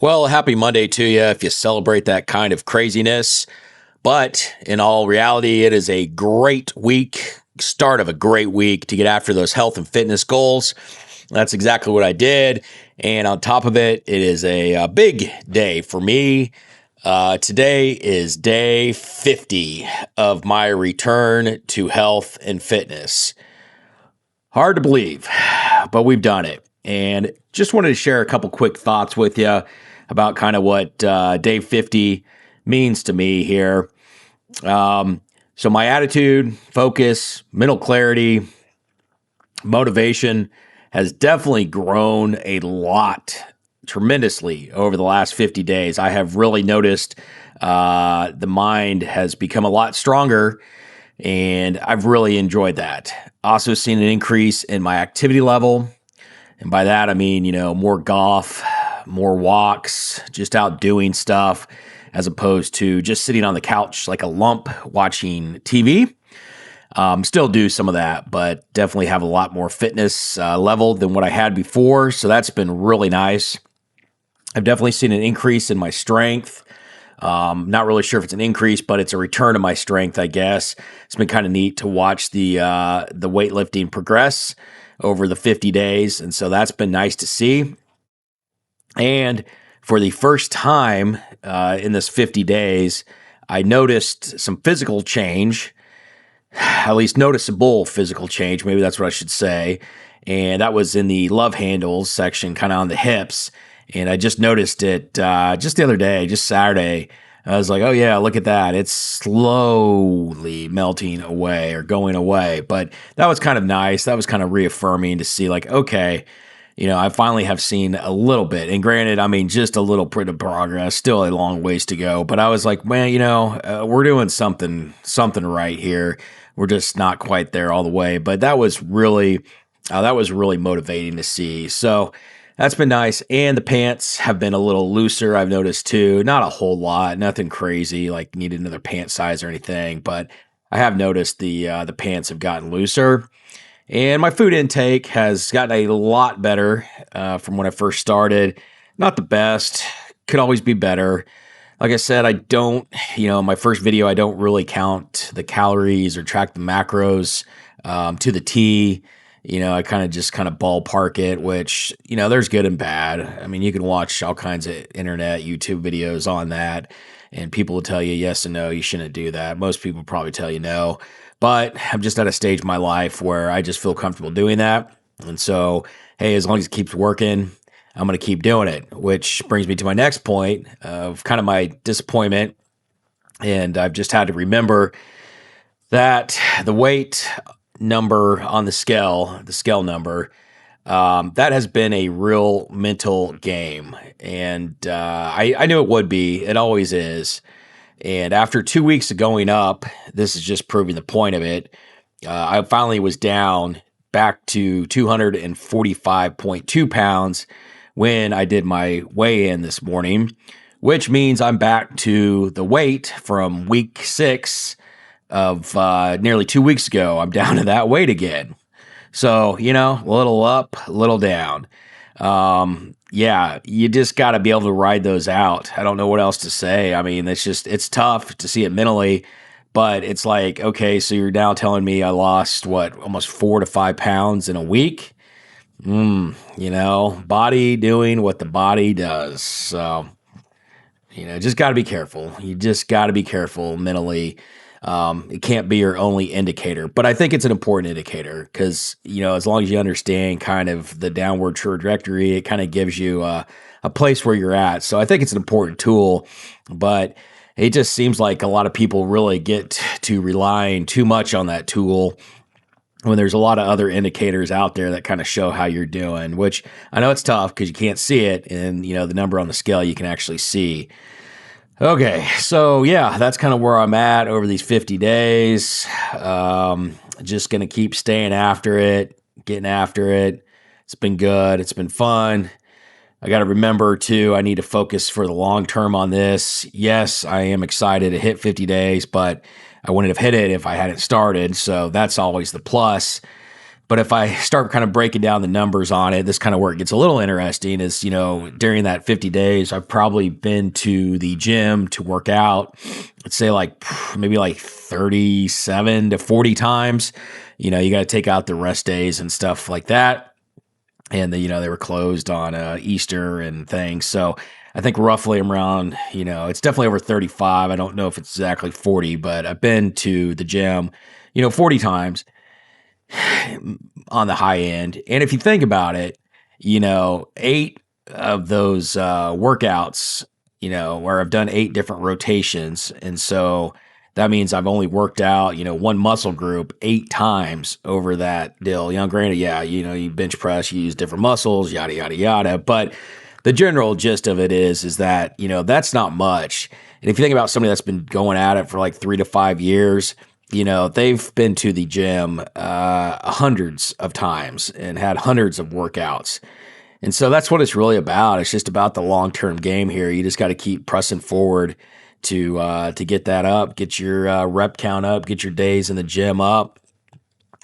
Well, happy Monday to you if you celebrate that kind of craziness. But in all reality, it is a great week, start of a great week to get after those health and fitness goals. That's exactly what I did. And on top of it, it is a big day for me. Today is day 50 of my return to health and fitness. Hard to believe, but we've done it. And just wanted to share a couple quick thoughts with you about kind of what day 50 means to me here. So my attitude, focus, mental clarity, motivation has definitely grown a lot, tremendously over the last 50 days. I have really noticed the mind has become a lot stronger, and I've really enjoyed that. Also seen an increase in my activity level. And by that, I mean, more golf, more walks, just out doing stuff as opposed to just sitting on the couch like a lump watching TV. Still do some of that, but definitely have a lot more fitness level than what I had before. So that's been really nice. I've definitely seen an increase in my strength. Not really sure if it's an increase, but it's a return of my strength, I guess. It's been kind of neat to watch the weightlifting progress over the 50 days. And so that's been nice to see. And for the first time in this 50 days, I noticed some physical change, at least noticeable physical change. Maybe that's what I should say. And that was in the love handles section, kind of on the hips. And I just noticed it just the other day, just Saturday. I was like, oh yeah, look at that. It's slowly melting away or going away. But that was kind of nice. That was kind of reaffirming to see like, okay, I finally have seen a little bit. And granted, I mean, just a little bit of progress, still a long ways to go. But I was like, man, we're doing something right here. We're just not quite there all the way. But that was really motivating to see. So that's been nice. And the pants have been a little looser, I've noticed too. Not a whole lot, nothing crazy, like need another pant size or anything. But I have noticed the pants have gotten looser. And my food intake has gotten a lot better from when I first started. Not the best, could always be better. Like I said, I don't, in my first video, I don't really count the calories or track the macros to the T. I kind of ballpark it, which, there's good and bad. I mean, you can watch all kinds of internet, YouTube videos on that, and people will tell you yes and no, you shouldn't do that. Most people probably tell you no, but I'm just at a stage in my life where I just feel comfortable doing that. And so, hey, as long as it keeps working, I'm going to keep doing it, which brings me to my next point of kind of my disappointment. And I've just had to remember that the weight number on the scale number, that has been a real mental game. And I knew it would be. It always is. And after 2 weeks of going up, this is just proving the point of it. I finally was down back to 245.2 pounds when I did my weigh-in this morning, which means I'm back to the weight from week 6 of nearly 2 weeks ago. I'm down to that weight again. So, a little up, a little down. Yeah, you just got to be able to ride those out. I don't know what else to say. I mean, it's tough to see it mentally, but it's like, okay, so you're now telling me I lost almost 4 to 5 pounds in a week? Body doing what the body does. So, just got to be careful. You just got to be careful mentally. It can't be your only indicator, but I think it's an important indicator because, as long as you understand kind of the downward trajectory, it kind of gives you a place where you're at. So I think it's an important tool, but it just seems like a lot of people really get to relying too much on that tool when there's a lot of other indicators out there that kind of show how you're doing, which I know it's tough because you can't see it. And, the number on the scale you can actually see. Okay, so yeah, that's kind of where I'm at over these 50 days. Just going to keep staying after it, getting after it. It's been good. It's been fun. I got to remember too, I need to focus for the long term on this. Yes, I am excited to hit 50 days, but I wouldn't have hit it if I hadn't started. So that's always the plus. But if I start kind of breaking down the numbers on it, this kind of where it gets a little interesting is, during that 50 days, I've probably been to the gym to work out, let's say like maybe like 37 to 40 times. You got to take out the rest days and stuff like that. And they were closed on Easter and things. So I think roughly I'm around, it's definitely over 35. I don't know if it's exactly 40, but I've been to the gym, 40 times on the high end. And if you think about it, 8 of those workouts, where I've done 8 different rotations. And so that means I've only worked out, one muscle group 8 times over that deal. Granted, yeah, you bench press, you use different muscles, yada, yada, yada. But the general gist of it is that, that's not much. And if you think about somebody that's been going at it for like 3 to 5 years, they've been to the gym hundreds of times and had hundreds of workouts. And so that's what it's really about. It's just about the long-term game here. You just got to keep pressing forward to get that up, get your rep count up, get your days in the gym up.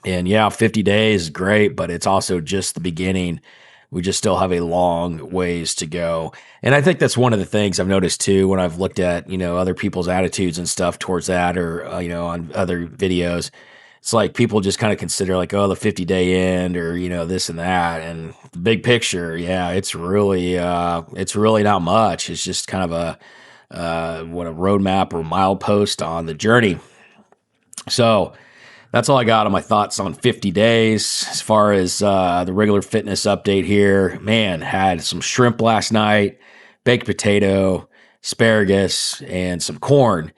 And yeah, 50 days is great, but it's also just the beginning. We just still have a long ways to go. And I think that's one of the things I've noticed too when I've looked at, other people's attitudes and stuff towards that or, on other videos. It's like people just kind of consider like, oh, the 50-day end or, this and that. And the big picture, yeah, it's really not much. It's just kind of a roadmap or milepost on the journey. So that's all I got on my thoughts on 50 days. As far as the regular fitness update here, man, had some shrimp last night, baked potato, asparagus, and some corn.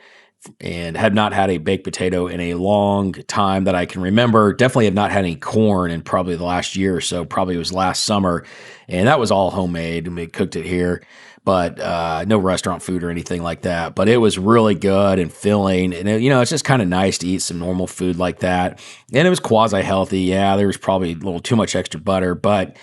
And had not had a baked potato in a long time that I can remember. Definitely have not had any corn in probably the last year or so. Probably it was last summer. And that was all homemade. We cooked it here. But no restaurant food or anything like that. But it was really good and filling. And, it's just kind of nice to eat some normal food like that. And it was quasi-healthy. Yeah, there was probably a little too much extra butter. But,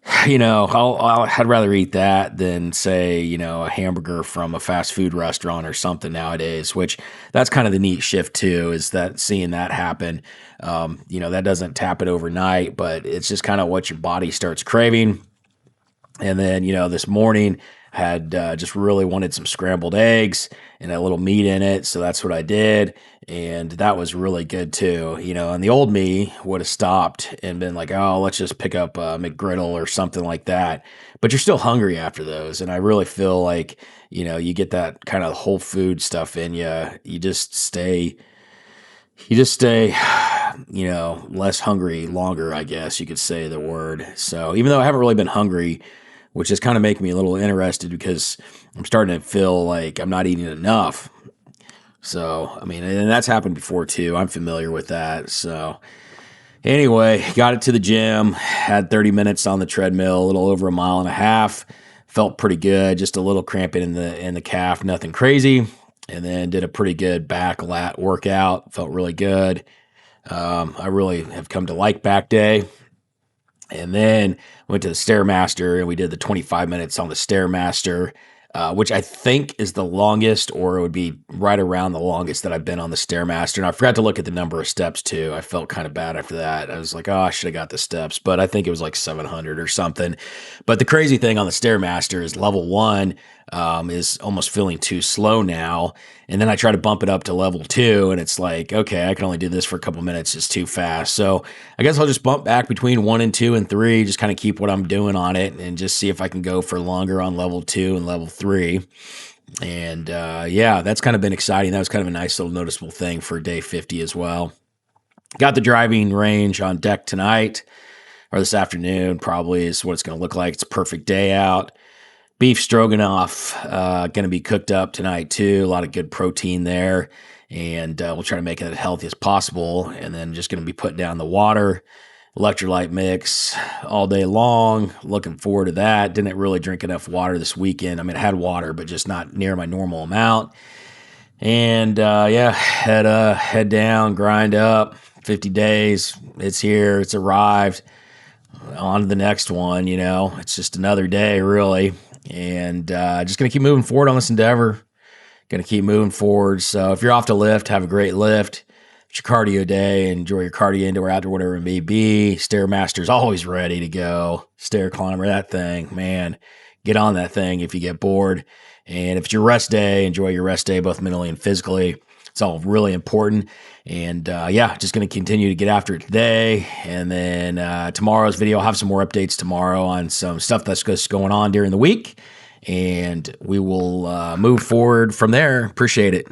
I'd rather eat that than, say, a hamburger from a fast food restaurant or something nowadays, which that's kind of the neat shift, too, is that seeing that happen. That doesn't tap it overnight, but it's just kind of what your body starts craving. And then, this morning, had just really wanted some scrambled eggs and a little meat in it. So that's what I did. And that was really good too. And the old me would have stopped and been like, oh, let's just pick up a McGriddle or something like that. But you're still hungry after those. And I really feel like, you get that kind of whole food stuff in you. You just stay, less hungry longer, I guess you could say the word. So even though I haven't really been hungry, which is kind of making me a little interested because I'm starting to feel like I'm not eating enough. So, and that's happened before too. I'm familiar with that. So anyway, got it to the gym, had 30 minutes on the treadmill, a little over a mile and a half. Felt pretty good, just a little cramping in the calf, nothing crazy. And then did a pretty good back lat workout. Felt really good. I really have come to like back day. And then went to the Stairmaster and we did the 25 minutes on the Stairmaster, which I think is the longest, or it would be right around the longest that I've been on the Stairmaster. And I forgot to look at the number of steps too. I felt kind of bad after that. I was like, oh, I should have got the steps, but I think it was like 700 or something. But the crazy thing on the Stairmaster is level 1 is almost feeling too slow now. And then I try to bump it up to level 2 and it's like, okay, I can only do this for a couple minutes. It's too fast. So I guess I'll just bump back between 1 and 2 and 3, just kind of keep what I'm doing on it and just see if I can go for longer on level 2 and level 3. And yeah, that's kind of been exciting. That was kind of a nice little noticeable thing for day 50 as well. Got the driving range on deck tonight or this afternoon, probably is what it's going to look like. It's a perfect day out. Beef stroganoff going to be cooked up tonight too. A lot of good protein there. And we'll try to make it as healthy as possible. And then just going to be putting down the water, electrolyte mix all day long. Looking forward to that. Didn't really drink enough water this weekend. I had water, but just not near my normal amount. And yeah, head down, grind up. 50 days. It's here. It's arrived. On to the next one, It's just another day, really. And just going to keep moving forward on this endeavor. Going to keep moving forward. So if you're off to lift, have a great lift. it's your cardio day. Enjoy your cardio, indoor, outdoor, whatever it may be. Stairmaster's always ready to go. Stair climber, that thing, man. Get on that thing if you get bored. And if it's your rest day, enjoy your rest day, both mentally and physically. It's all really important. And yeah, just going to continue to get after it today. And then tomorrow's video, I'll have some more updates tomorrow on some stuff that's just going on during the week. And we will move forward from there. Appreciate it.